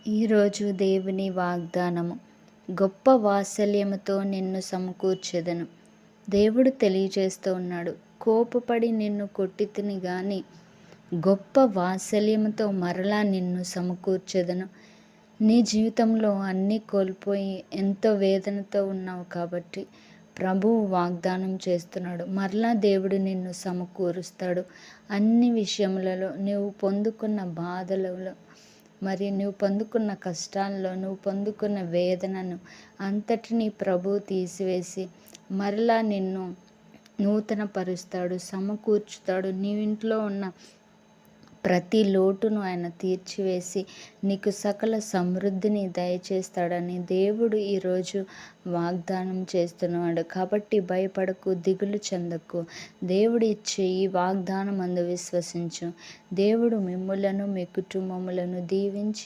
ఈరోజు దేవుని వాగ్దానము, గొప్ప వాత్సల్యముతో నిన్ను సమకూర్చెదను. దేవుడు తెలియజేస్తూ ఉన్నాడు, కోపపడి నిన్ను కొట్టితిని గాని గొప్ప వాత్సల్యముతో మరలా నిన్ను సమకూర్చెదను. నీ జీవితంలో అన్నీ కోల్పోయి ఎంతో వేదనతో ఉన్నావు కాబట్టి ప్రభువు వాగ్దానం చేస్తున్నాడు, మరలా దేవుడు నిన్ను సమకూరుస్తాడు. అన్ని విషయములలో నువ్వు పొందుకున్న బాధలలో, మరి నువ్వు పొందుకున్న కష్టాల్లో, నువ్వు పొందుకున్న వేదనను అంతటినీ ప్రభువు తీసివేసి మరలా నిన్ను నూతన పరుస్తాడు, సమకూర్చుతాడు. నీ ఇంట్లో ఉన్న ప్రతి లోటును ఆయన తీర్చివేసి నీకు సకల సమృద్ధిని దయచేస్తాడని దేవుడు ఈరోజు వాగ్దానం చేస్తున్నాడు. కాబట్టి భయపడకు, దిగులు చెందకు. దేవుడు ఇచ్చే ఈ వాగ్దానం అందు విశ్వసించు. దేవుడు మిమ్ములను, మీ కుటుంబములను దీవించి